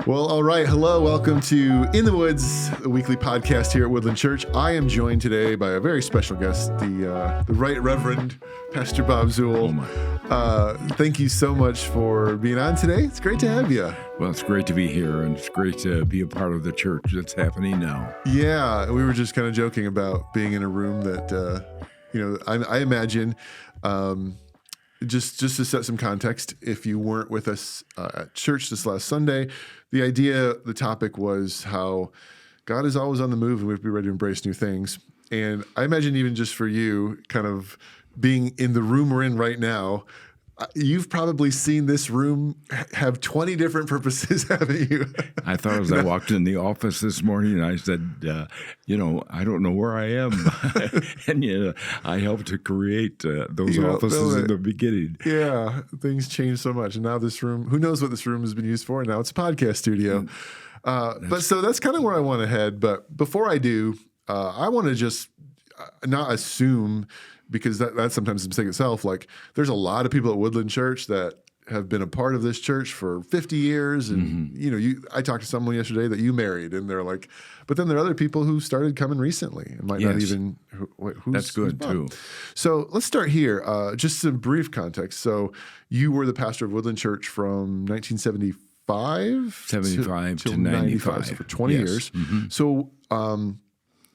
Well, all right. Hello. Welcome to In the Woods, a weekly podcast here at Woodland Church. I am joined today by a very special guest, the Right Reverend Pastor Bob Zuhl. Oh my. Thank you so much for being on today. It's great to have you. Well, it's great to be here, and it's great to be a part of the church that's happening now. Yeah, we were just kind of joking about being in a room that, I imagine, just to set some context, if you weren't with us at church this last Sunday, the topic was how God is always on the move and we have to be ready to embrace new things. And I imagine even just for you, kind of being in the room we're in right now, you've probably seen this room have 20 different purposes, haven't you? I thought as I walked in the office this morning, I said, I don't know where I am. And I helped to create those offices in the beginning. Yeah, things change so much. And now this room, who knows what this room has been used for? And now it's a podcast studio. So that's kind of where I want to head. But before I do, I want to just not assume, because that sometimes is a mistake itself. Like, there's a lot of people at Woodland Church that have been a part of this church for 50 years. And, I talked to someone yesterday that you married, and they're like, but then there are other people who started coming recently and might not even, That's good too. So let's start here. Just some brief context. So you were the pastor of Woodland Church from 1975 to 95. So for 20 years. Mm-hmm. So,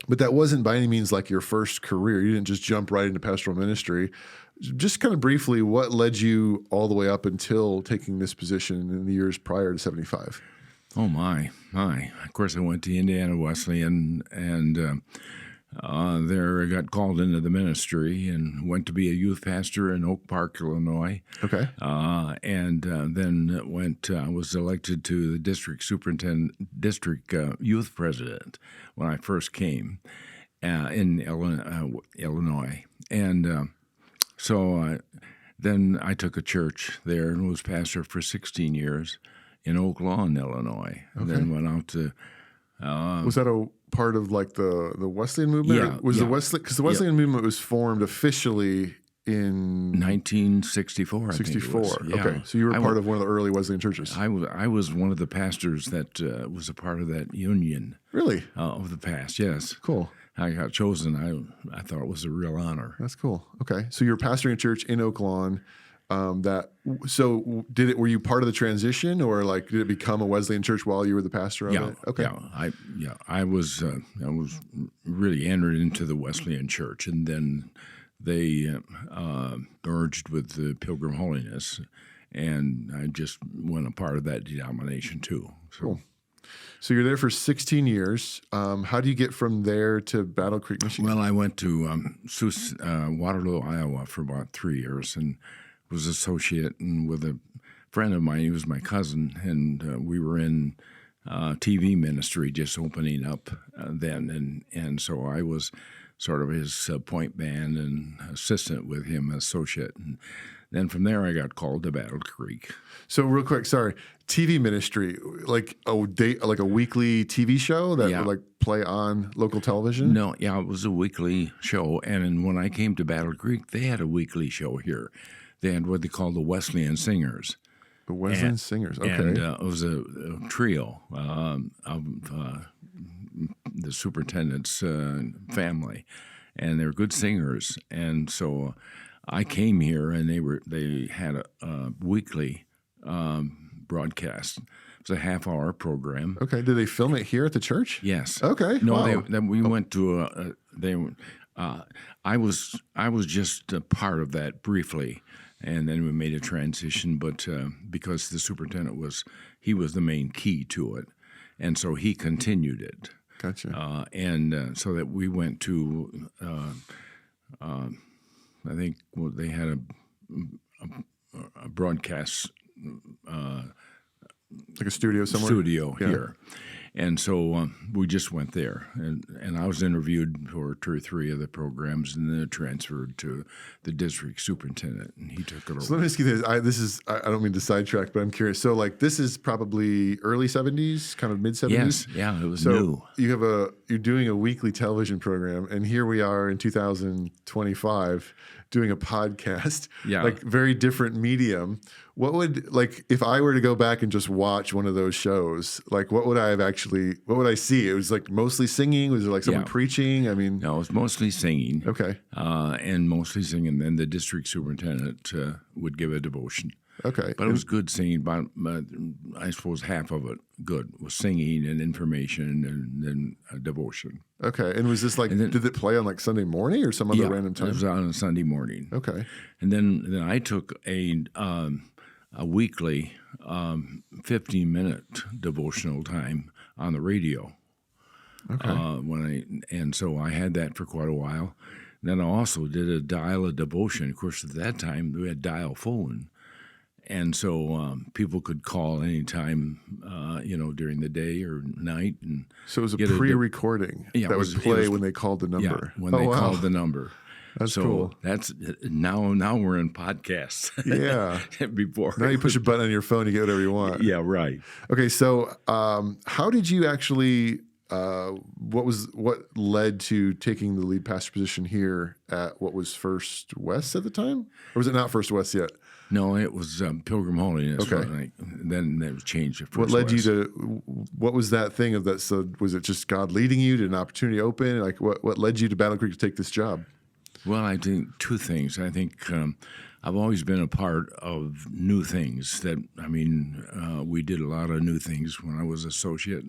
but that wasn't by any means like your first career. You didn't just jump right into pastoral ministry. Just kind of briefly, what led you all the way up until taking this position in the years prior to 75? Oh, my. Of course, I went to Indiana Wesleyan, and there I got called into the ministry and went to be a youth pastor in Oak Park, Illinois. Okay. And then I was elected to the district youth president when I first came in Illinois. And so then I took a church there and was pastor for 16 years in Oak Lawn, Illinois. Okay. Then went out to... was that a part of like the Wesleyan movement? Yeah. Because the Wesleyan movement was formed officially in 1964. 64. Yeah. Okay, so you were part of one of the early Wesleyan churches. I was one of the pastors that was a part of that union. Really? Of the past, yes. Cool. I got chosen. I thought it was a real honor. That's cool. Okay, so you're pastoring a church in Oak Lawn. Were you part of the transition, or like did it become a Wesleyan church while you were the pastor of it? Okay. I was really entered into the Wesleyan church, and then they merged with the Pilgrim Holiness, and I just went a part of that denomination too. So. Cool. So you're there for 16 years. How do you get from there to Battle Creek, Michigan? Well, I went to Waterloo, Iowa for about 3 years, and was associate and with a friend of mine. He was my cousin, and we were in TV ministry just opening up then, and so I was sort of his point man and assistant with him, associate. And then from there, I got called to Battle Creek. So real quick, sorry, TV ministry, like a weekly TV show that would like play on local television? No, it was a weekly show, and when I came to Battle Creek, they had a weekly show here. They had what they called the Wesleyan Singers. The Wesleyan Singers, okay. And it was a trio of the superintendent's family, and they were good singers. And so I came here, and they had a weekly broadcast. It was a half-hour program. Okay. Did they film it here at the church? Yes. Okay. No, wow. we went to I was just a part of that briefly, and then we made a transition. But because the superintendent was the main key to it, and so he continued it. Gotcha. And so that we went to, I think they had a broadcast. Like a studio somewhere? Studio here. And so we just went there. And I was interviewed for 2 or 3 of the programs, and then transferred to the district superintendent, and he took it over. So let me ask you this. I don't mean to sidetrack, but I'm curious. So like this is probably early 70s, kind of mid 70s? Yes, it was new. You're doing a weekly television program, and here we are in 2025, doing a podcast, Yeah. like very different medium. What would, like, if I were to go back and just watch one of those shows, like what would I see? It was like mostly singing. Was it like someone Yeah. preaching? I mean, No, it was mostly singing. okay. And mostly singing. Then the district superintendent would give a devotion. Okay. But it was good singing. But I suppose half of it good was singing and information and then a devotion. Okay. And was this like, did it play on like Sunday morning or some other random time? It was on a Sunday morning. Okay. And then I took a weekly 15-minute devotional time on the radio. Okay. So I had that for quite a while. Then I also did a dial a devotion. Of course, at that time we had dial phone, and so people could call anytime, during the day or night. And So it was a get pre-recording Yeah, that it would was- play it was- when they called the number. when they called the number. That's so cool. that's now we're in podcasts. Yeah. Before Now you push a button on your phone, you get whatever you want. Yeah, right. Okay, so how did you actually? What led to taking the lead pastor position here at what was First West at the time, or was it not First West yet? No, it was Pilgrim Holiness. Okay. Then it was changed to First What led West. you to? What was that thing of that? So was it just God leading you? Did an opportunity open? Like what led you to Battle Creek to take this job? Well, I think two things. I think I've always been a part of new things. We did a lot of new things when I was associate,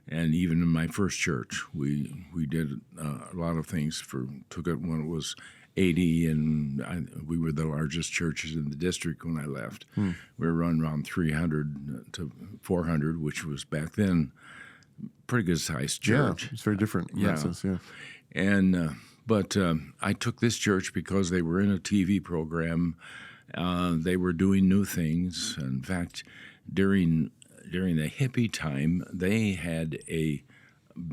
and even in my first church, we did a lot of things. Took it when it was 80, and we were the largest churches in the district when I left. We were running around 300 to 400, which was back then pretty good sized church. Yeah, it's very different in that sense. Yeah. And but I took this church because they were in a TV program. They were doing new things. In fact, during the hippie time, they had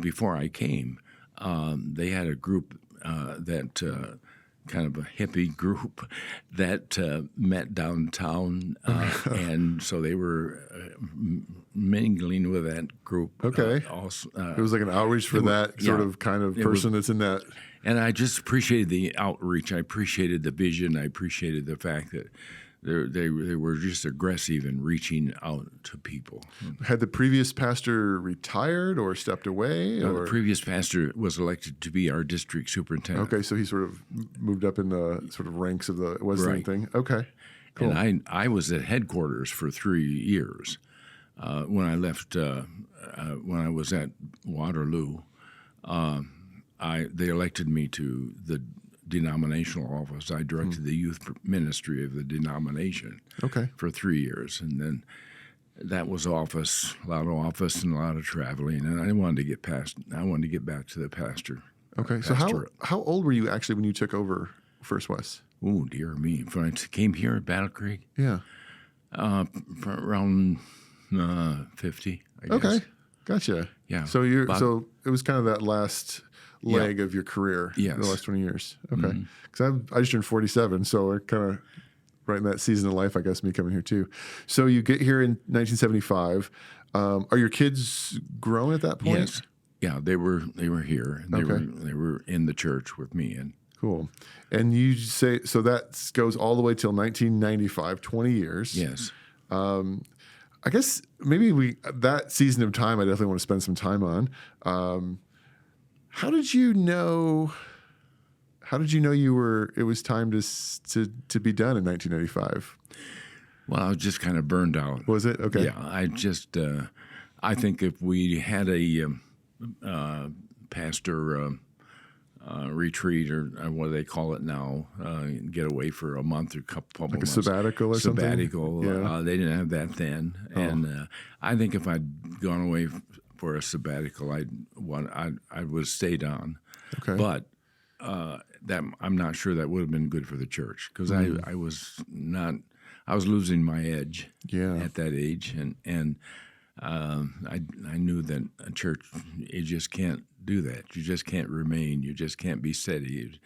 before I came, they had a group that kind of a hippie group that met downtown, and so they were mingling with that group. Okay. Also, It was like an outreach for that sort of kind of person that's in that. and I just appreciated the outreach. I appreciated the vision. I appreciated the fact that they were just aggressive in reaching out to people. Had the previous pastor retired or stepped away? The previous pastor was elected to be our district superintendent. Okay, so he sort of moved up in the sort of ranks of the Wesleyan Right. thing. Okay, cool. And I was at headquarters for 3 years. When I left, when I was at Waterloo, they elected me to the denominational office. I directed the youth ministry of the denomination for 3 years, and then that was office, a lot of office and a lot of traveling. And I wanted to get back to the pastor. Okay, so how old were you actually when you took over First West? Oh dear me! When I came here at Battle Creek, Yeah. around 50. I guess. Okay, gotcha. Yeah. So so it was kind of that last leg of your career. Yes. The last 20 years. Okay. Because I just turned 47, so we're kind of right in that season of life, I guess, me coming here too. So you get here in 1975. Are your kids grown at that point? Yes. Yeah, they were here, and they were in the church with me. And Cool. And you say, so that goes all the way till 1995, 20 years. yes, I guess maybe that season of time I definitely want to spend some time on. How did you know it was time to be done in 1995? well, I was just kind of burned out. Was it? Okay. Yeah, I think if we had a pastor retreat or what do they call it now, get away for a month or a couple Like a months. sabbatical or something? Sabbatical. Yeah. They didn't have that then, and I think if I'd gone away for a sabbatical, I would have stayed on. Okay. But that I'm not sure that would have been good for the church because I was losing my edge at that age, and I knew that a church, you just can't do that. You just can't remain. You just can't be steady.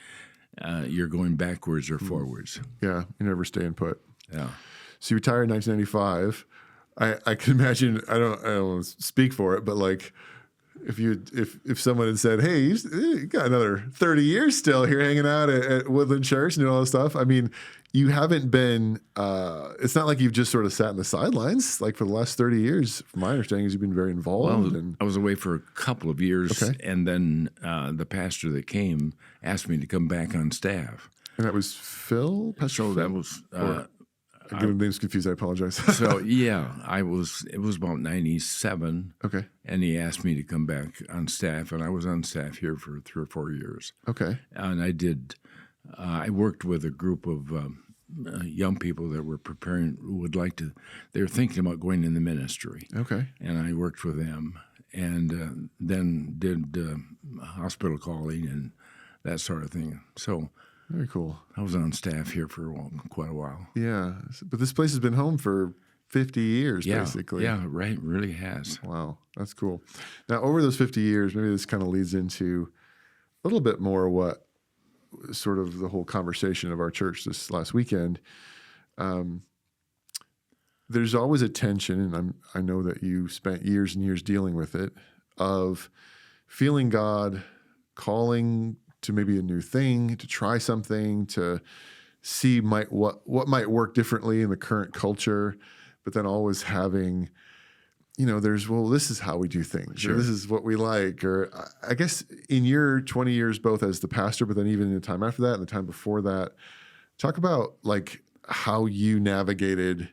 You're going backwards or forwards. Yeah. You never stay in put. Yeah. So you retired in 1995. I can imagine, I don't want to speak for it, but like if someone had said, "Hey, you got another 30 years still here hanging out at Woodland Church and doing all this stuff," I mean, you haven't been. It's not like you've just sort of sat in the sidelines. Like for the last 30 years, from my understanding, is you've been very involved. Well, I was away for a couple of years, Okay. and then the pastor that came asked me to come back on staff. And that was Phil. Pastor So Phil? that was. I'm getting names confused. I apologize. So yeah, it was about 97. Okay. And he asked me to come back on staff, and I was on staff here for 3 or 4 years. Okay. And I worked with a group of young people that were they were thinking about going in the ministry. Okay. And I worked with them, and then did hospital calling and that sort of thing. So Very cool. I was on staff here for quite a while. Yeah, but this place has been home for 50 years, basically. Yeah, right. Really has. Wow, that's cool. Now, over those 50 years, maybe this kind of leads into a little bit more what sort of the whole conversation of our church this last weekend. There's always a tension, and I know that you spent years and years dealing with it, of feeling God calling to maybe a new thing, to try something, to see what might work differently in the current culture, but then always having, this is how we do things, Sure. or this is what we like, or I guess in your 20 years, both as the pastor, but then even in the time after that and the time before that, talk about like how you navigated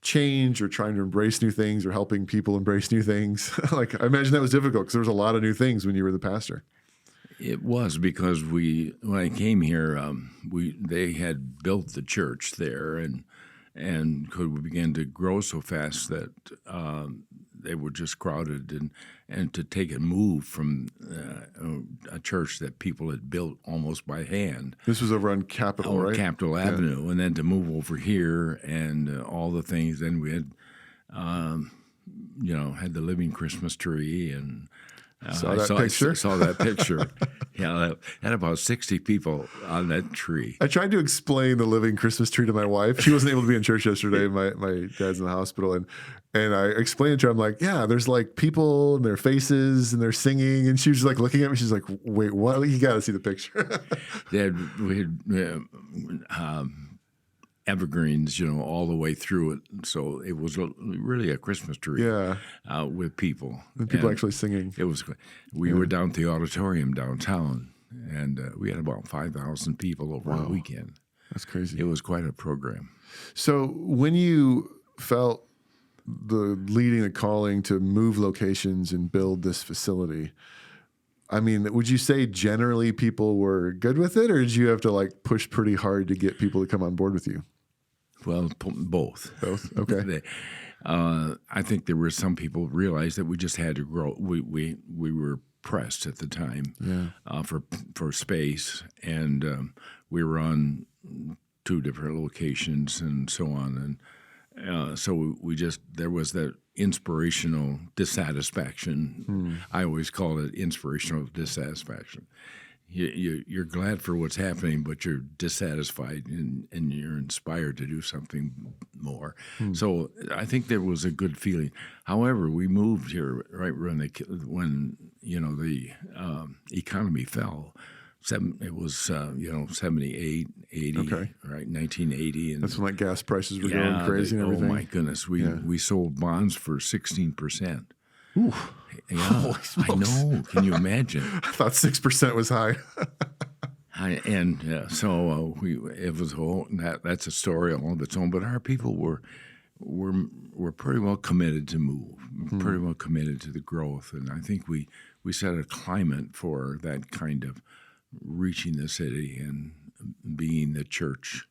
change or trying to embrace new things or helping people embrace new things. Like I imagine that was difficult because there was a lot of new things when you were the pastor. It was because when I came here, they had built the church there, and we began to grow so fast that they were just crowded, and to take a move from a church that people had built almost by hand. This was over on Capitol, right? Capitol Avenue, and then to move over here and all the things. Then we had, had the living Christmas tree and. Saw that picture. Yeah, had about 60 people on that tree. I tried to explain the living Christmas tree to my wife. She wasn't able to be in church yesterday. My dad's in the hospital, and I explained it to her. I'm like, yeah, there's like people and their faces and they're singing, and she was like looking at me. She's like, wait, what? You got to see the picture. We had evergreens, all the way through it. So it was really a Christmas tree. Yeah. With people. And people actually singing. It was. We were down at the auditorium downtown, and we had about 5,000 people over the weekend. That's crazy. It was quite a program. So when you felt leading the calling to move locations and build this facility, I mean, would you say generally people were good with it, or did you have to like push pretty hard to get people to come on board with you? Well, both. Both. Okay. I think there were some people who realized that we just had to grow. We were pressed at the time for space, and we were on 2 different locations and so on, and so there was that inspirational dissatisfaction. I always call it inspirational dissatisfaction. You're glad for what's happening, but you're dissatisfied and you're inspired to do something more. So I think there was a good feeling. However, we moved here right when the economy fell. It was 78, 80, Okay. right? 1980, and That's when like gas prices were going crazy and everything. Oh my goodness, we sold bonds for 16%. Ooh. Yeah, Holy I smokes. know. Can you imagine? I thought 6% was high. It was that's a story all of its own. But our people were pretty well committed to move, pretty well committed to the growth, and I think we set a climate for that kind of reaching the city and being the church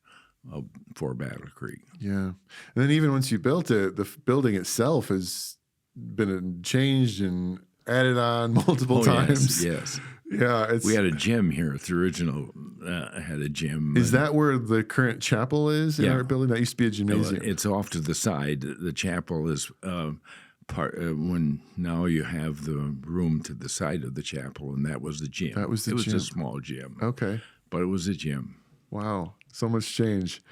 for Battle Creek. Yeah. And then even once you built it, the building itself has been changed and added on multiple times. Yes. Yeah. We had a gym here. The original had a gym. Is that where the current chapel is in our building? That used to be a gymnasium. It's off to the side. The chapel is when now you have the room to the side of the chapel, and that was the gym. That was the gym. It gym. was a small gym. Okay. But it was a gym. Wow. So much change.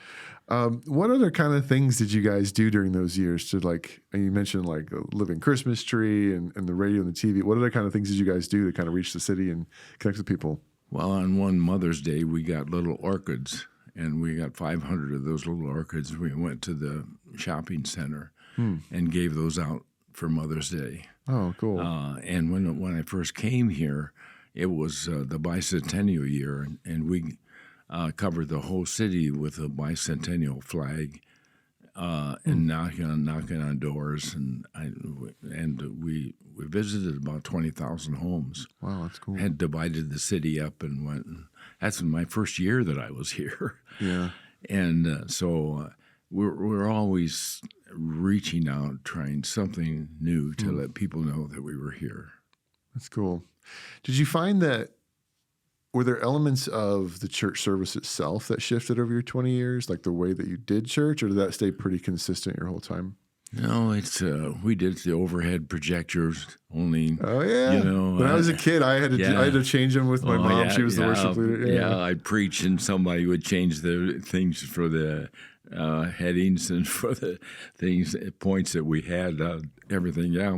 What other kind of things did you guys do during those years to like, and you mentioned like a living Christmas tree and the radio and the TV. What other kind of things did you guys do to kind of reach the city and connect with people? Well, on one Mother's Day, we got little orchids, and we got 500 of those little orchids. We went to the shopping center and gave those out for Mother's Day. Oh, cool. And when I first came here, it was the bicentennial year, and we covered the whole city with a bicentennial flag and knocking on doors, and we visited about 20,000 homes. Wow, that's cool. Had divided the city up and went. And that's my first year that I was here. Yeah, and so we're always reaching out, trying something new to let people know that we were here. that's cool. Did you find that, were there elements of the church service itself that shifted over your 20 years, like the way that you did church, or did that stay pretty consistent your whole time? No, it's we did the overhead projectors only. Oh yeah. You know, when I was a kid, I had to change them with my mom. Yeah, She was the worship leader. Yeah, I'd preach and somebody would change the things for the headings and for the points that we had. Everything. Yeah,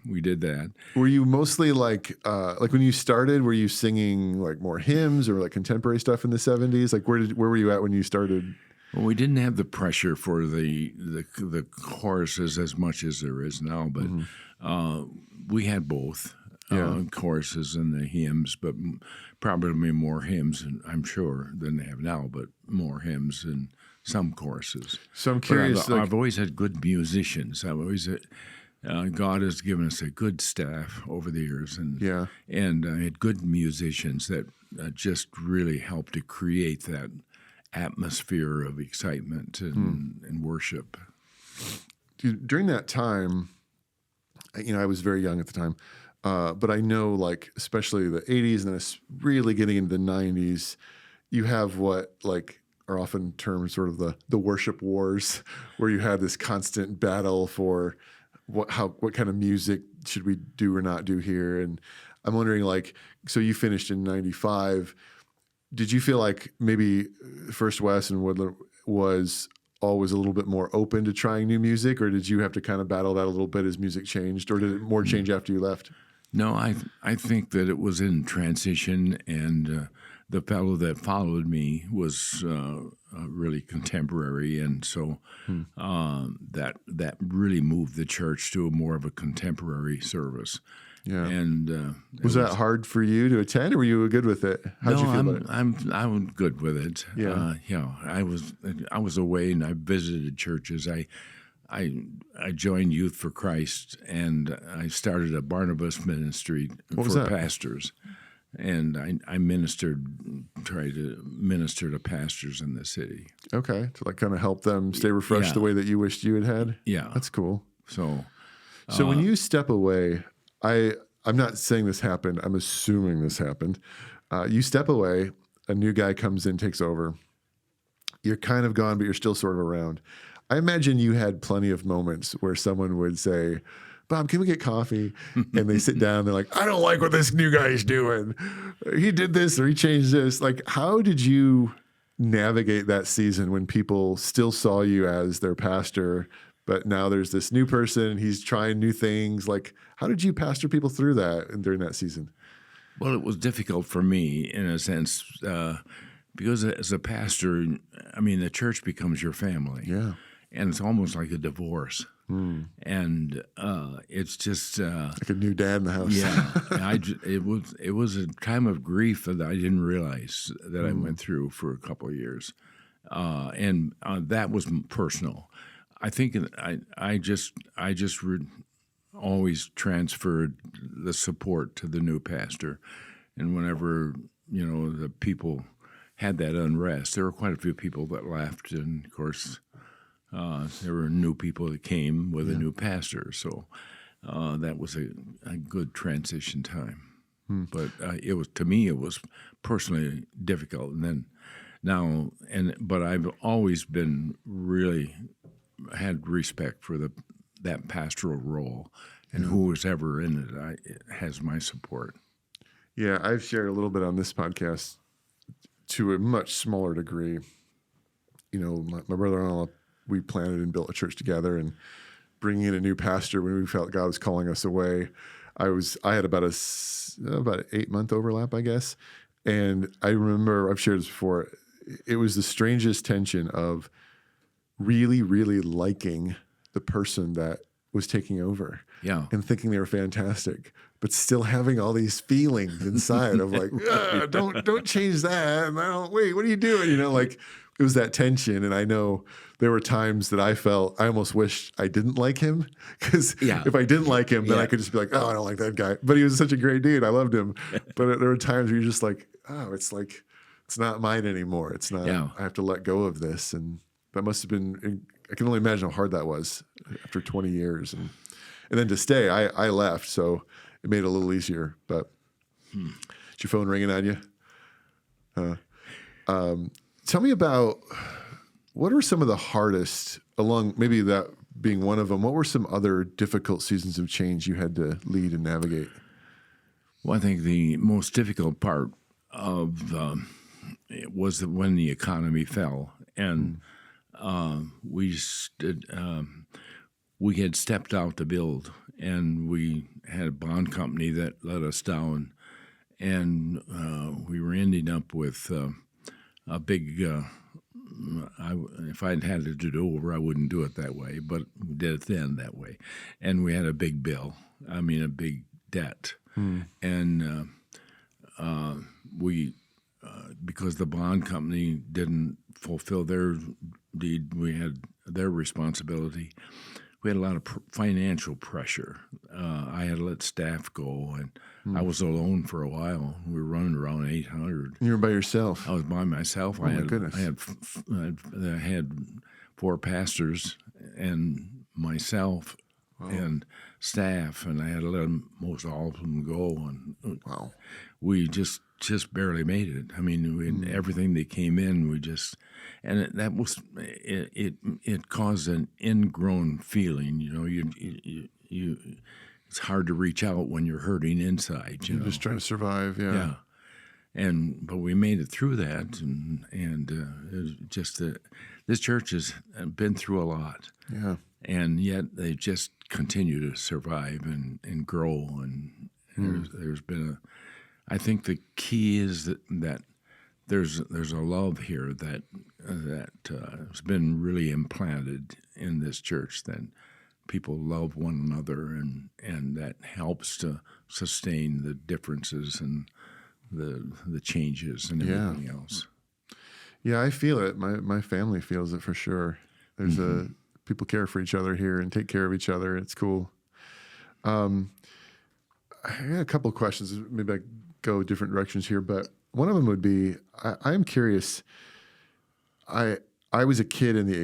we did that. Were you mostly like when you started? Were you singing like more hymns or like contemporary stuff in the 70s? Like where were you at when you started? Well, we didn't have the pressure for the choruses as much as there is now, but we had both choruses and the hymns, but probably more hymns, I'm sure, than they have now, but more hymns and some choruses. So I'm curious. I've always had good musicians. God has given us a good staff over the years, and I had good musicians that just really helped to create that atmosphere of excitement and worship. During that time, I was very young at the time, but I know, like, especially the 80s and then really getting into the 90s, you have what, like, are often termed sort of the worship wars, where you had this constant battle for what kind of music should we do or not do here. And I'm wondering, like, so you finished in 95. Did you feel like maybe First West and Woodland was always a little bit more open to trying new music, or did you have to kind of battle that a little bit as music changed, or did it more change after you left? No, I think that it was in transition, and the fellow that followed me was really contemporary, and so that really moved the church to more of a contemporary service. Yeah. And was that hard for you to attend, or were you good with it? How'd you feel about it? I'm good with it. Yeah. I was away and I visited churches. I joined Youth for Christ, and I started a Barnabas ministry for pastors. And I tried to minister to pastors in the city. Okay, to like kind of help them stay refreshed the way that you wished you had. Yeah, that's cool. So when you step away, I'm not saying this happened. I'm assuming this happened. You step away, a new guy comes in, takes over. You're kind of gone, but you're still sort of around. I imagine you had plenty of moments where someone would say, Bob, can we get coffee? And they sit down, they're like, I don't like what this new guy is doing. He did this or he changed this. Like, how did you navigate that season when people still saw you as their pastor, but now there's this new person, he's trying new things? Like, how did you pastor people through that during that season? Well, it was difficult for me in a sense because as a pastor, I mean, the church becomes your family. Yeah. And it's almost like a divorce. And it's just like a new dad in the house. Yeah, it was a time of grief that I didn't realize that I went through for a couple of years, and that was personal. I think I just always transferred the support to the new pastor, and whenever the people had that unrest, there were quite a few people that left, and of course. There were new people that came with a new pastor, so that was a good transition time. But to me, it was personally difficult. And then but I've always been really had respect for that pastoral role, and who was ever in it has my support. Yeah, I've shared a little bit on this podcast to a much smaller degree. my brother-in-law, we planted and built a church together, and bringing in a new pastor when we felt God was calling us away. I had about an 8-month overlap, I guess. And I remember, I've shared this before, it was the strangest tension of really, really liking the person that was taking over, and thinking they were fantastic, but still having all these feelings inside of like, don't change that. And wait, what are you doing? Like it was that tension. And I know there were times that I felt I almost wished I didn't like him, because if I didn't like him, then I could just be like, oh, I don't like that guy. But he was such a great dude. I loved him. But there were times where you're just like, oh, it's like, it's not mine anymore. It's not, I have to let go of this. And that must have been, I can only imagine how hard that was after 20 years. And then to stay, I left. So it made it a little easier. But is your phone ringing on you? Tell me about, what are some of the hardest, along maybe that being one of them, what were some other difficult seasons of change you had to lead and navigate? Well, I think the most difficult part of it was when the economy fell, and we had stepped out to build, and we had a bond company that let us down, and we were ending up with a big. If I'd had to do it over, I wouldn't do it that way, but we did it then that way, and we had a big bill. I mean, a big debt, and we. Because the bond company didn't fulfill their deed, we had their responsibility. We had a lot of financial pressure. I had to let staff go, and I was alone for a while. We were running around 800. You were by yourself? I was by myself. Oh, my goodness. I had 4 pastors and myself and staff, and I had to let most all of them go. And we just barely made it. I mean, we had everything that came in, it caused an ingrown feeling. It's hard to reach out when you're hurting inside. You're just trying to survive. Yeah. But we made it through that, and it was just this church has been through a lot. Yeah. And yet they just continue to survive and grow, and there's been I think the key is that there's a love here that has been really implanted in this church, that people love one another, and that helps to sustain the differences and the changes and everything else. Yeah, I feel it. My family feels it for sure. There's people care for each other here and take care of each other. It's cool. I got a couple of questions. Maybe I go different directions here, but one of them would be, I'm curious. I was a kid in the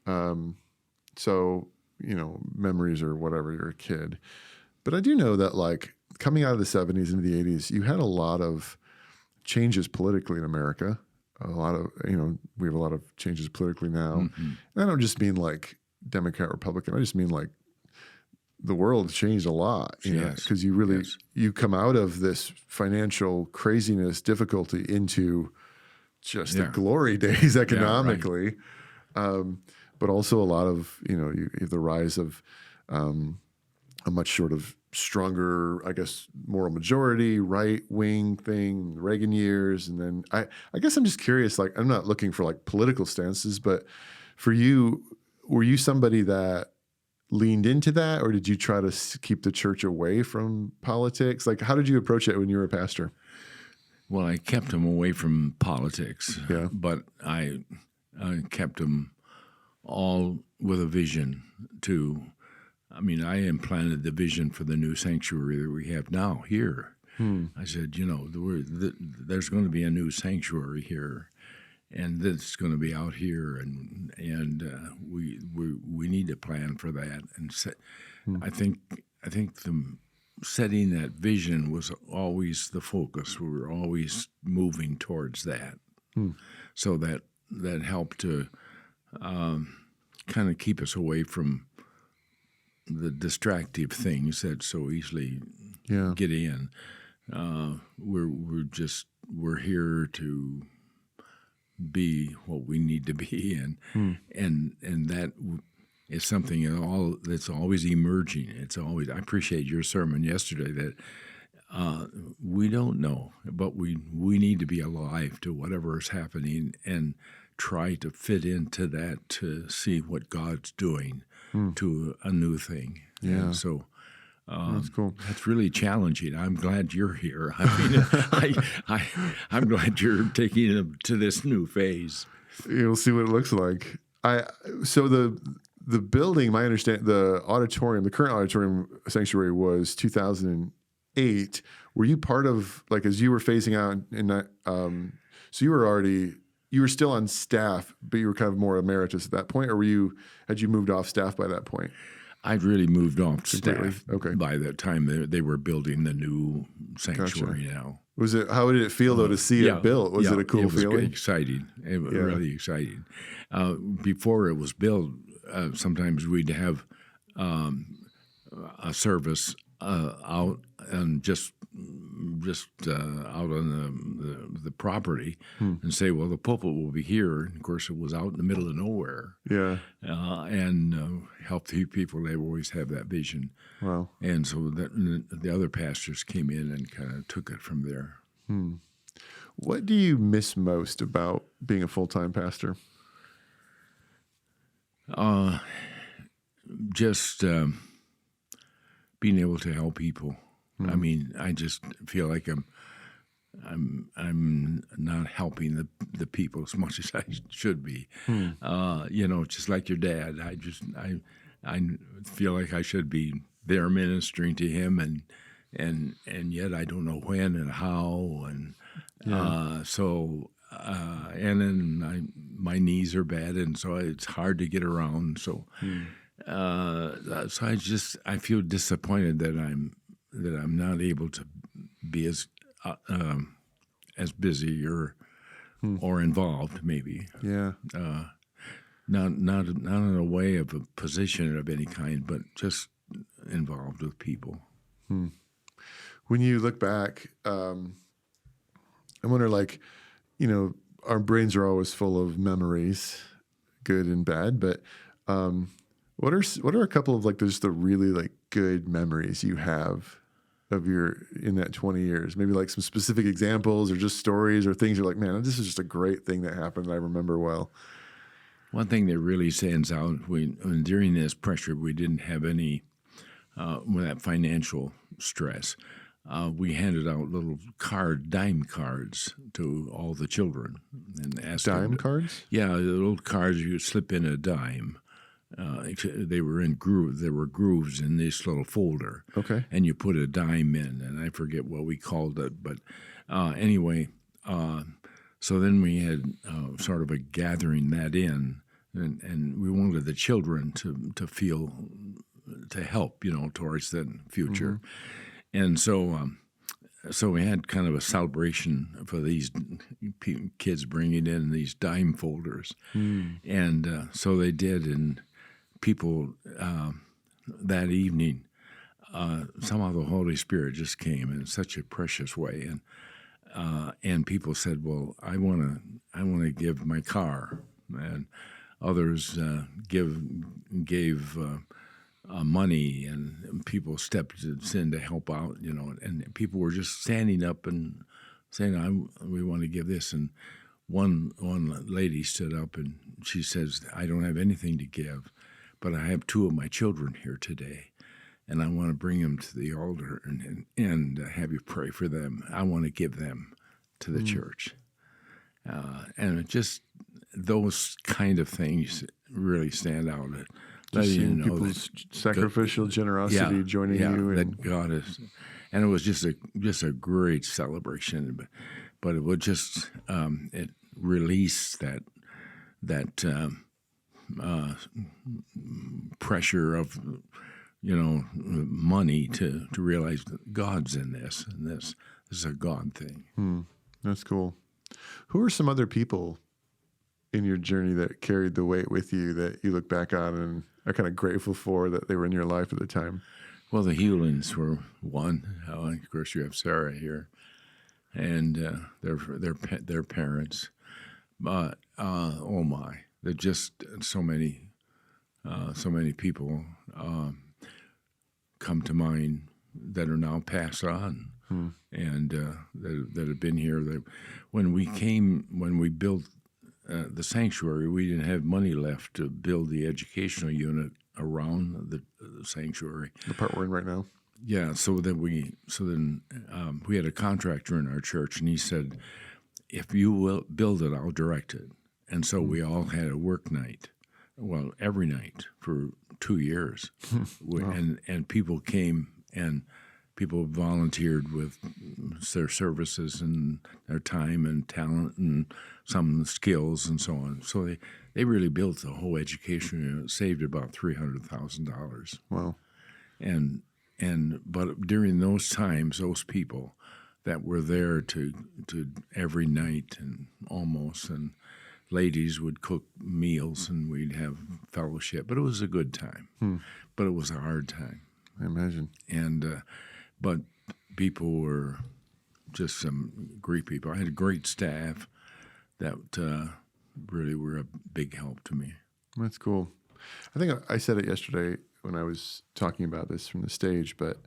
80s. So, memories or whatever, you're a kid. But I do know that, like, coming out of the 70s into the 80s, you had a lot of changes politically in America. A lot of, we have a lot of changes politically now. And I don't just mean like Democrat, Republican. I just mean like the world changed a lot, because you really, you come out of this financial craziness, difficulty into just the glory days economically. But also a lot of, you have the rise of a much sort of stronger, I guess, moral majority, right-wing thing, Reagan years. And then I guess I'm just curious, like, I'm not looking for like political stances, but for you, were you somebody that leaned into that, or did you try to keep the church away from politics? Like, how did you approach it when you were a pastor? Well, I kept them away from politics, but I kept them all with a vision to, I mean, I implanted the vision for the new sanctuary that we have now here. I said, there's going to be a new sanctuary here, and that's going to be out here, and we need to plan for that. And I think the setting that vision was always the focus. We were always moving towards that, so that helped to kind of keep us away from the distractive things that so easily get in. We're here to be what we need to be, and that is something that's always emerging. It's always. I appreciate your sermon yesterday that we don't know, but we need to be alive to whatever is happening and try to fit into that to see what God's doing to a new thing. Yeah. And so. That's cool. That's really challenging. I'm glad you're here. I mean, I'm glad you're taking it to this new phase. You'll see what it looks like. So the building, my understanding, the auditorium, the current auditorium sanctuary was 2008. Were you part of, like, as you were phasing out in that? So you were still on staff, but you were kind of more emeritus at that point, or had you moved off staff by that point? I'd really moved off Completely? staff Okay. by the time they were building the new sanctuary. Now, How did it feel though to see it built? Was it a cool feeling? Exciting. It was really exciting. Before it was built, sometimes we'd have a service out and just out on the property and say, well, the pulpit will be here. And of course, it was out in the middle of nowhere. Yeah. And help the people. They always have that vision. Wow. And so the other pastors came in and kind of took it from there. What do you miss most about being a full-time pastor? Just being able to help people. I mean, I just feel like I'm not helping the people as much as I should be. Just like your dad. I feel like I should be there ministering to him, and yet I don't know when and how, and and then my knees are bad, and so it's hard to get around. So. So I feel disappointed that I'm not able to be as busy or involved, maybe. Yeah. Not in a way of a position of any kind, but just involved with people. When you look back, I wonder, like, our brains are always full of memories, good and bad, but what are a couple of, like, just the really, like, good memories you have of in that 20 years? Maybe like some specific examples or just stories or things you're like, man, this is just a great thing that happened that I remember well. One thing that really stands out, during this pressure, we didn't have any with that financial stress. We handed out little dime cards to all the children and asked them cards? Yeah, the little cards you slip in a dime. They were in grooves. There were grooves in this little folder. Okay. And you put a dime in, and I forget what we called it, but anyway. So then we had sort of a gathering that in, and we wanted the children to feel to help, towards the future, and so we had kind of a celebration for these kids bringing in these dime folders, and so they did, and people that evening, somehow the Holy Spirit just came in such a precious way, and people said, "Well, I want to give my car," and others gave money, and people stepped in to help out, and people were just standing up and saying, "We want to give this," and one lady stood up and she says, "I don't have anything to give, but I have two of my children here today, and I want to bring them to the altar and have you pray for them. I want to give them to the church." And it just those kind of things really stand out. Seeing people's sacrificial generosity joining you, and that God is, and it was just a great celebration. But it would just it released that pressure of money to realize that God's in this, and this is a God thing. That's cool. Who are some other people in your journey that carried the weight with you that you look back on and are kind of grateful for that they were in your life at the time? Well, the Hewlins were one. Of course, you have Sarah here, and their parents. But oh my, there's just so many people come to mind that are now passed on, and that have been here. When we built the sanctuary, we didn't have money left to build the educational unit around the sanctuary. The part we're in right now. Yeah, so then we had a contractor in our church, and he said, "If you will build it, I'll direct it." And so we all had a work night, well, every night for 2 years, and people came and people volunteered with their services and their time and talent and some skills and so on. So they really built the whole education unit, saved about $300,000. Wow. But during those times, those people that were there to every night and ladies would cook meals and we'd have fellowship. But it was a good time. But it was a hard time. I imagine. And but people were just some great people. I had a great staff that really were a big help to me. That's cool. I think I said it yesterday when I was talking about this from the stage, but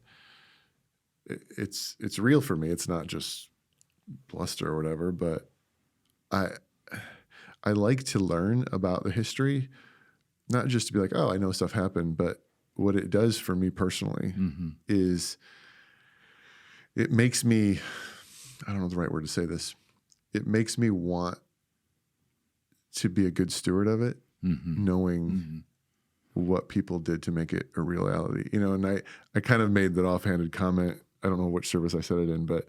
it's real for me. It's not just bluster or whatever, but I like to learn about the history, not just to be like, oh, I know stuff happened, but what it does for me personally is it makes me, I don't know the right word to say this, it makes me want to be a good steward of it, knowing what people did to make it a reality. And I kind of made that offhanded comment. I don't know which service I said it in, but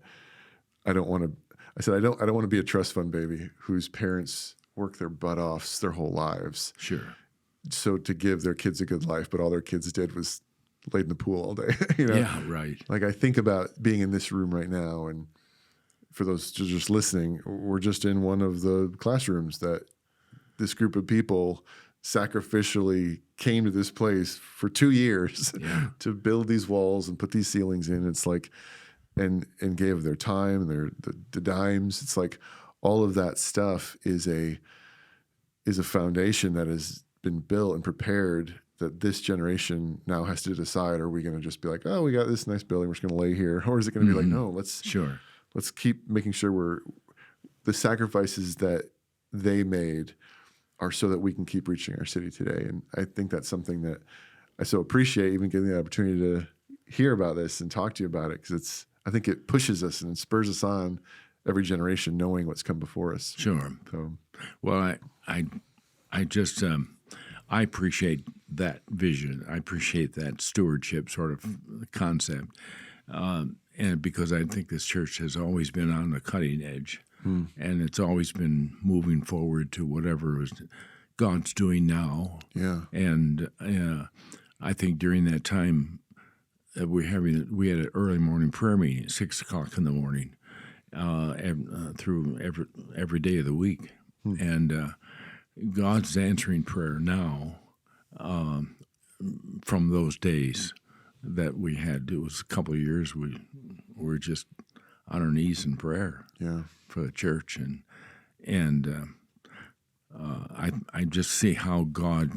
I don't want to be a trust fund baby whose parents work their butt off their whole lives. Sure. So to give their kids a good life, but all their kids did was laid in the pool all day. Yeah, right. Like I think about being in this room right now, and for those just listening, we're just in one of the classrooms that this group of people sacrificially came to this place for 2 years to build these walls and put these ceilings in. It's like, and gave their time and the dimes. It's like all of that stuff is a foundation that has been built and prepared that this generation now has to decide, are we going to just be like, oh, we got this nice building, we're just going to lay here? Or is it going to be like, no, let's keep making sure the sacrifices that they made are so that we can keep reaching our city today. And I think that's something that I so appreciate, even getting the opportunity to hear about this and talk to you about it, because I think it pushes us and it spurs us on every generation knowing what's come before us. Sure. So, well, I just I appreciate that vision. I appreciate that stewardship sort of concept, and because I think this church has always been on the cutting edge, and it's always been moving forward to whatever God's doing now. Yeah. And I think during that time, we had an early morning prayer meeting at 6 o'clock in the morning, through every day of the week, and God's answering prayer now from those days that we had. It was a couple of years we were just on our knees in prayer for the church, and I just see how God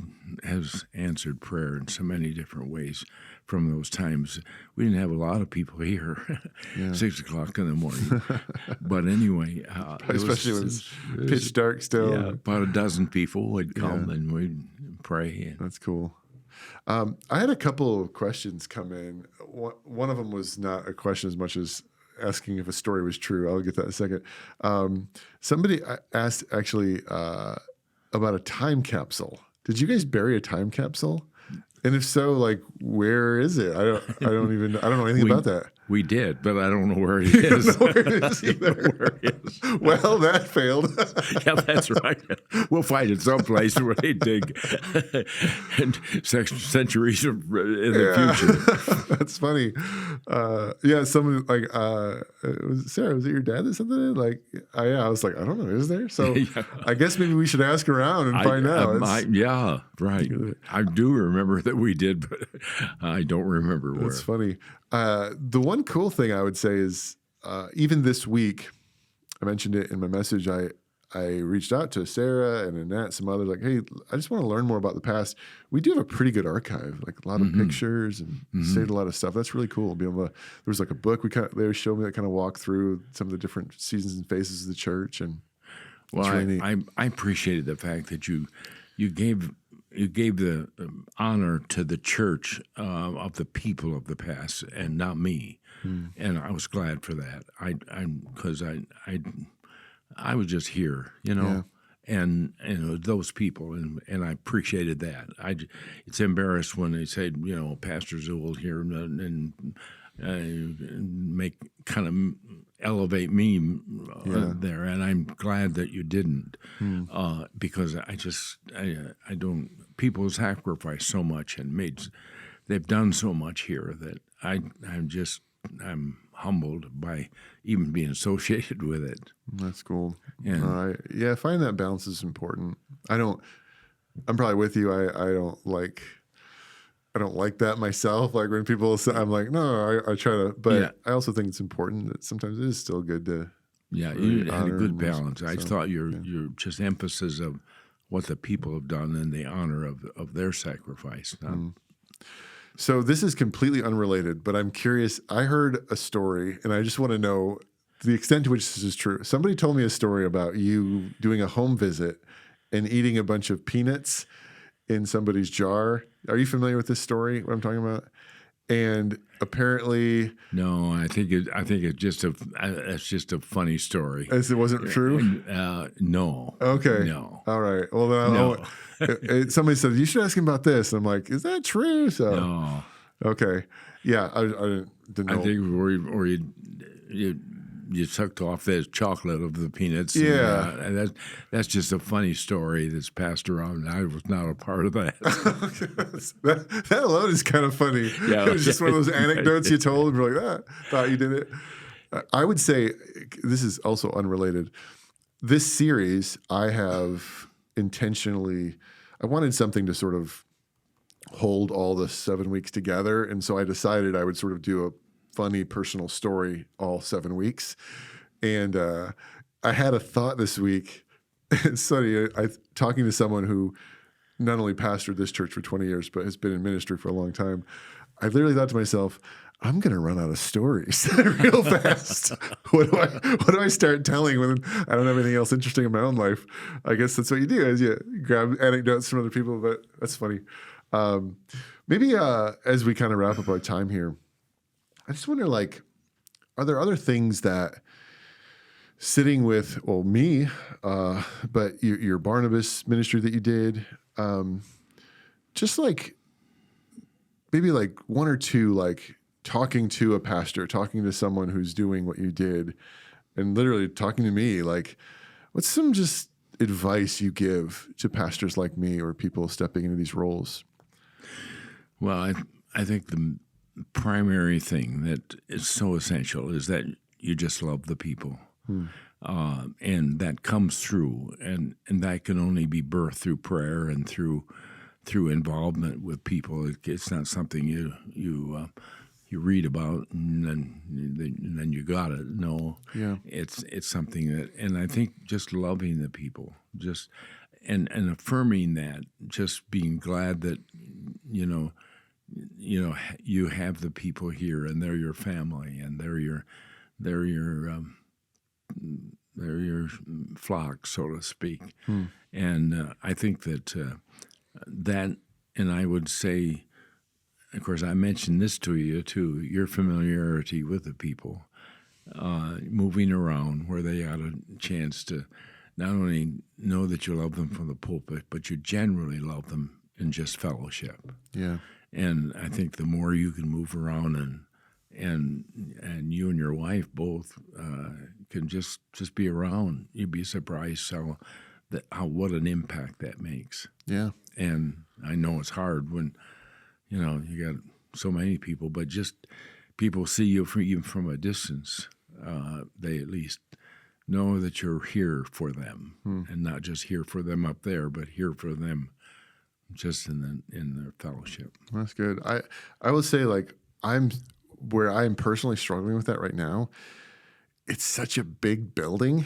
has answered prayer in so many different ways from those times. We didn't have a lot of people here 6 o'clock in the morning. But anyway. Especially when it's pitch dark still. Yeah, about a dozen people would come and we'd pray. That's cool. I had a couple of questions come in. One of them was not a question as much as asking if a story was true. I'll get that in a second. Somebody asked actually about a time capsule. Did you guys bury a time capsule? And if so, like, where is it? I don't know anything about that. We did, but I don't know where it is. You don't know where it is either. Well, that failed. Yeah, that's right. We'll find it someplace where they dig and centuries in the future. That's funny. Someone like, Sarah, was it your dad that said that? Like, I was like, I don't know, is there? So I guess maybe we should ask around and find out. Right. I do remember that we did, but I don't remember where. That's funny. The one cool thing I would say is even this week, I mentioned it in my message, I I reached out to Sarah and Annette, some others, like, hey, I just want to learn more about the past. We do have a pretty good archive, like a lot of pictures and saved a lot of stuff. That's really cool. Be able to, there was like a book they showed me that kind of walked through some of the different seasons and phases of the church. And well, really I appreciated the fact that you gave the honor to the church of the people of the past and not me, and I was glad for that. Because I was just here, and those people, and I appreciated that. It's embarrassed when they say, Pastor Zuhl here, and make kind of elevate me there, and I'm glad that you didn't, because I don't. People sacrifice so much and they've done so much here that I'm humbled by even being associated with it. That's cool. And, I find that balance is important. I'm probably with you. I don't like that myself. Like when people say, I'm like, no, I try to, but I also think it's important that sometimes it is still good to. Yeah, you had a good balance. I thought your just emphasis of what the people have done and the honor of their sacrifice. So this is completely unrelated, but I'm curious. I heard a story, and I just want to know the extent to which this is true. Somebody told me a story about you doing a home visit and eating a bunch of peanuts in somebody's jar. Are you familiar with this story, what I'm talking about? And apparently, no, I think it's just a funny story. As it wasn't true? No. Okay. No. All right. Well, then somebody said, you should ask him about this. I'm like, is that true? So, no. Okay. Yeah, I didn't know. I think where you sucked off the chocolate of the peanuts. Yeah. And that's just a funny story that's passed around. I was not a part of that. that alone is kind of funny. Yeah. It was just one of those anecdotes you told and you're like, thought you did it. I would say, this is also unrelated. This series, I have intentionally, I wanted something to sort of hold all the 7 weeks together. And so I decided I would sort of do a funny personal story all 7 weeks. And I had a thought this week. It's funny, talking to someone who not only pastored this church for 20 years, but has been in ministry for a long time. I literally thought to myself, I'm going to run out of stories real fast. What do I start telling when I don't have anything else interesting in my own life? I guess that's what you do, is you grab anecdotes from other people, but that's funny. Maybe as we kind of wrap up our time here, I just wonder, are there other things that sitting with, me, but your Barnabas ministry that you did, just maybe one or two, talking to a pastor, talking to someone who's doing what you did, and literally talking to me, what's some just advice you give to pastors like me or people stepping into these roles? Well, I think the primary thing that is so essential is that you just love the people. And that comes through, and that can only be birthed through prayer and through involvement with people. It's not something you read about and then you got it. No, it's something that, and I think just loving the people, just and affirming that, just being glad that you have the people here and they're your family and they're your flock, so to speak. And I think that that, and I would say, of course, I mentioned this to you too, your familiarity with the people, moving around where they got a chance to not only know that you love them from the pulpit, but you generally love them in just fellowship. Yeah. And I think the more you can move around and you and your wife both can just be around, you'd be surprised how what an impact that makes. Yeah. And I know it's hard when you got so many people, but just people see you even from a distance. They at least know that you're here for them, and not just here for them up there, but here for them just in their fellowship. That's good. I will say, I'm personally struggling with that right now. It's such a big building.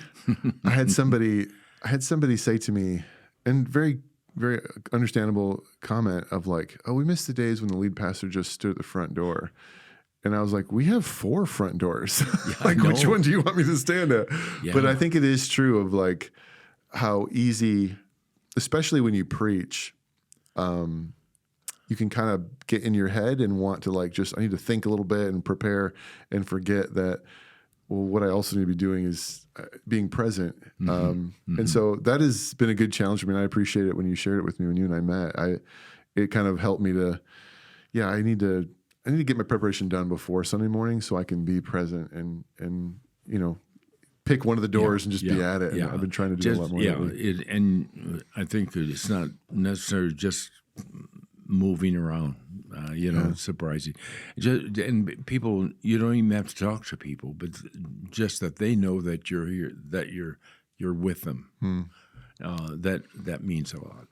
I had somebody I had somebody say to me, and very, very understandable comment of like, oh, we missed the days when the lead pastor just stood at the front door. And I was like, we have 4 front doors. Like, which one do you want me to stand at? Yeah. But I think it is true of like how easy, especially when you preach, you can kind of get in your head and want to like, I need to think a little bit and prepare and forget that, well, what I also need to be doing is being present. And so that has been a good challenge for me. And I appreciate it when you shared it with me, when you and I met. It kind of helped me to, I need to get my preparation done before Sunday morning so I can be present and pick one of the doors and just be at it. And I've been trying to do a lot more. And I think that it's not necessarily just moving around, surprising. And people, you don't even have to talk to people, but just that they know that you're here, that you're with them. That means a lot.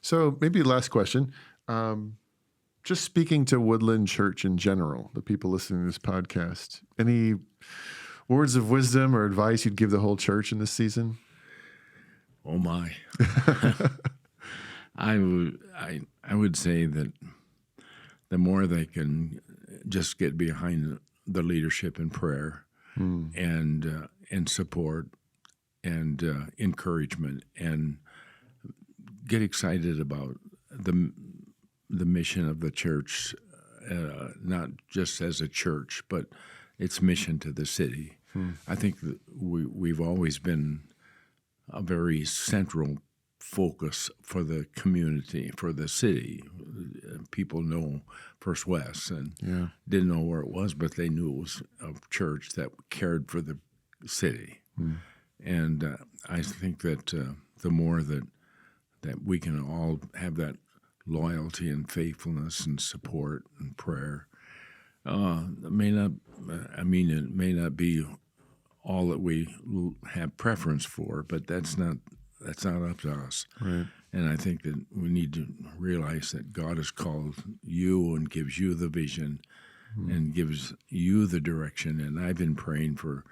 So maybe last question. Just speaking to Woodland Church in general, the people listening to this podcast, any words of wisdom or advice you'd give the whole church in this season? Oh my. I would say that the more they can just get behind the leadership in prayer and support and encouragement and get excited about the mission of the church, not just as a church, but its mission to the city. I think that we've always been a very central focus for the community, for the city. People know First West and didn't know where it was, but they knew it was a church that cared for the city. And I think that the more that we can all have that loyalty and faithfulness and support and prayer, it may not be all that we have preference for, but that's not up to us. Right. And I think that we need to realize that God has called you and gives you the vision and gives you the direction. And I've been praying for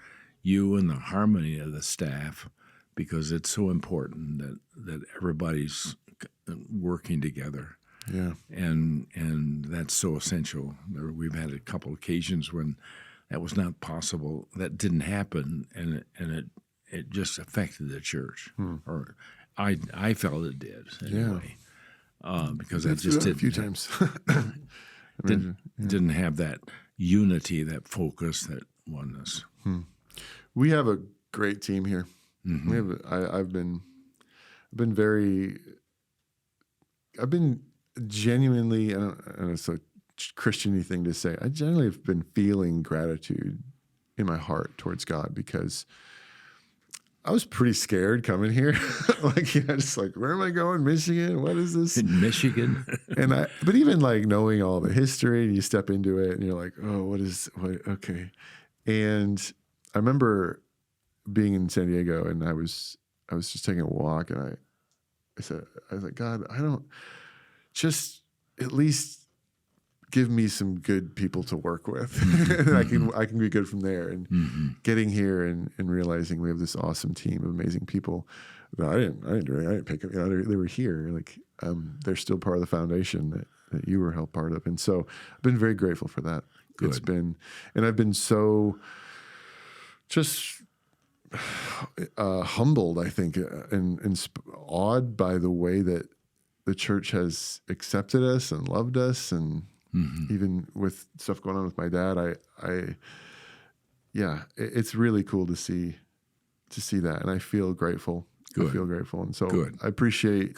you and the harmony of the staff, because it's so important that everybody's working together. Yeah. And that's so essential. We've had a couple occasions when that was not possible. That didn't happen, and it just affected the church, or I felt it did anyway, because I just did a few times. didn't have that unity, that focus, that oneness. We have a great team here. We have. I've been genuinely. I don't know, it's a Christian-y thing to say. I generally have been feeling gratitude in my heart towards God, because I was pretty scared coming here. Just like, where am I going? Michigan? What is this? In Michigan. But even like knowing all the history, and you step into it and you're like, oh, okay. And I remember being in San Diego, and I was just taking a walk, and I was like, God, I don't, just at least give me some good people to work with. And I can be good from there. And getting here and realizing we have this awesome team of amazing people that I didn't pick up. They were here. Like, they're still part of the foundation that you were helped part of. And so I've been very grateful for that. Good. I've been so just humbled, I think, and awed by the way that the church has accepted us and loved us. And even with stuff going on with my dad, it's really cool to see that, and I feel grateful. Good. I feel grateful, and so Good. I appreciate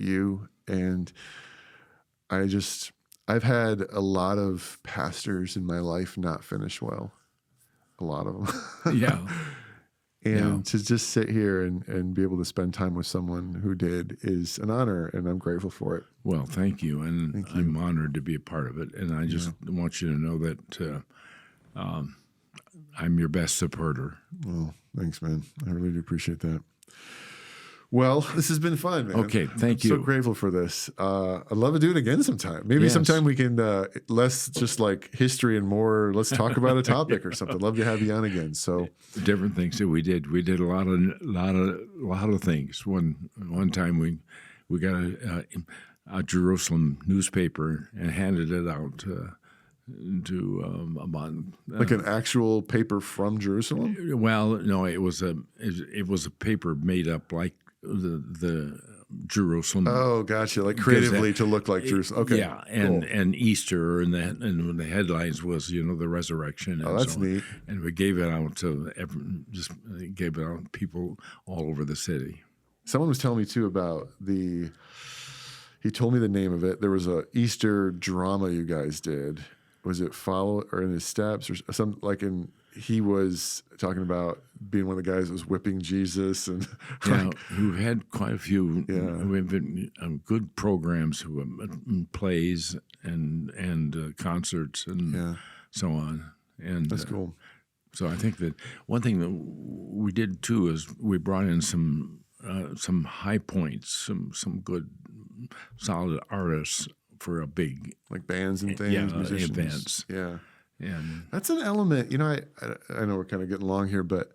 you, and I've had a lot of pastors in my life not finish well, a lot of them. Yeah. And to just sit here and be able to spend time with someone who did is an honor, and I'm grateful for it. Well, thank you. And I'm honored to be a part of it. And I just want you to know that I'm your best supporter. Well, thanks, man. I really do appreciate that. Well, this has been fun, man. Okay, thank you. So grateful for this. I'd love to do it again sometime. Maybe Yes. sometime we can less just like history and more. Let's talk about a topic or something. Love to have you on again. So Different things that we did. We did a lot of things. One time we got a Jerusalem newspaper and handed it out to about like an actual paper from Jerusalem. well, no, it was a paper made up like the Jerusalem. Oh, gotcha. Like creatively to look like Jerusalem. Okay. Yeah, cool. and Easter, and the headlines was the resurrection. And that's so on. neat. And we gave it out to gave it out to people all over the city. Someone was telling me too about he told me the name of it. There was a Easter drama you guys did. Was it Follow or In His Steps or some like in? He was talking about being one of the guys that was whipping Jesus and Yeah, we've had quite a few. Yeah. We've been good programs, plays and concerts and so on. And that's cool. So I think that one thing that we did too is we brought in some high points, some good solid artists for a big Like bands and things, musicians. events. Yeah. And That's an element, I know we're kind of getting along here, but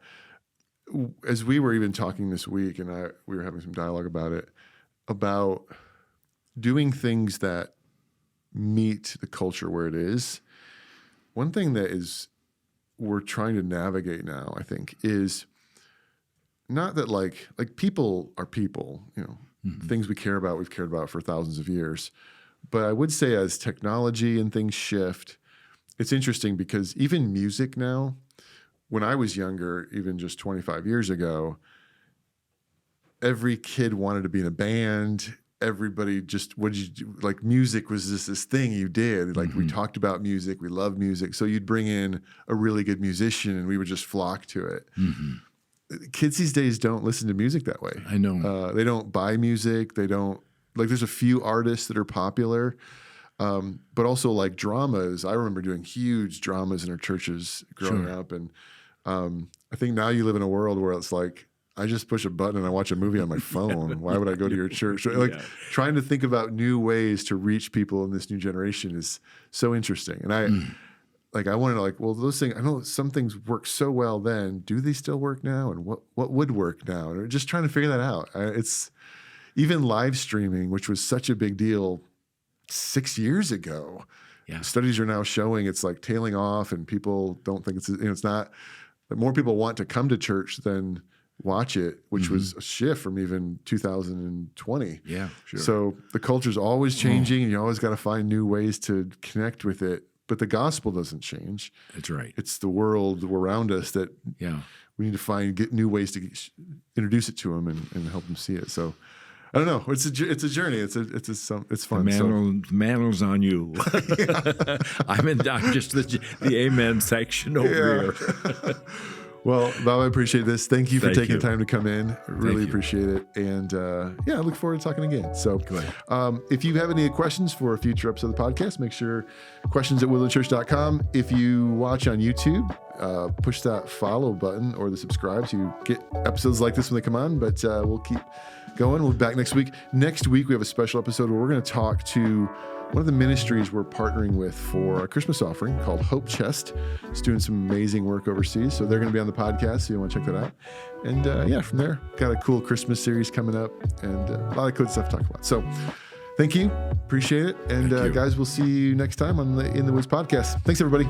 as we were even talking this week and we were having some dialogue about it, about doing things that meet the culture where it is. One thing that we're trying to navigate now, I think, is not that like people are people, things we've cared about for thousands of years. But I would say as technology and things shift, it's interesting because even music now, when I was younger, even just 25 years ago, every kid wanted to be in a band. Everybody just, what did you do? Like music was just this thing you did. Like we talked about music, we loved music. So you'd bring in a really good musician and we would just flock to it. Kids these days don't listen to music that way. I know. They don't buy music. They don't, like there's a few artists that are popular. But also like dramas. I remember doing huge dramas in our churches growing up. And I think now you live in a world where it's like, I just push a button and I watch a movie on my phone. Why would I go to your church? Like trying to think about new ways to reach people in this new generation is so interesting. And I wanted to well, those things, I know some things work so well then. Do they still work now? And what would work now? And just trying to figure that out. It's even live streaming, which was such a big deal 6 years ago. Yeah. Studies are now showing it's like tailing off and people don't think it's not, more people want to come to church than watch it, which was a shift from even 2020. Yeah, sure. So the culture's always changing and you always got to find new ways to connect with it. But the gospel doesn't change. That's right. It's the world around us that we need to get new ways to introduce it to them and help them see it. So I don't know. It's a journey. It's fun. The mantle's on you. I'm just the amen section over here. Well, Bob, I appreciate this. Thank you for taking the time to come in. Really appreciate it. And I look forward to talking again. So if you have any questions for a future episode of the podcast, make sure questions at woodlandchurch.com. If you watch on YouTube, push that follow button or the subscribe so you get episodes like this when they come on. But we'll keep going. We'll be back next week. Next week, we have a special episode where we're going to talk to one of the ministries we're partnering with for a Christmas offering called Hope Chest. It's doing some amazing work overseas. So they're going to be on the podcast. So you want to check that out. And from there, got a cool Christmas series coming up and a lot of good stuff to talk about. So thank you. Appreciate it. And guys, we'll see you next time on the In the Woods podcast. Thanks, everybody.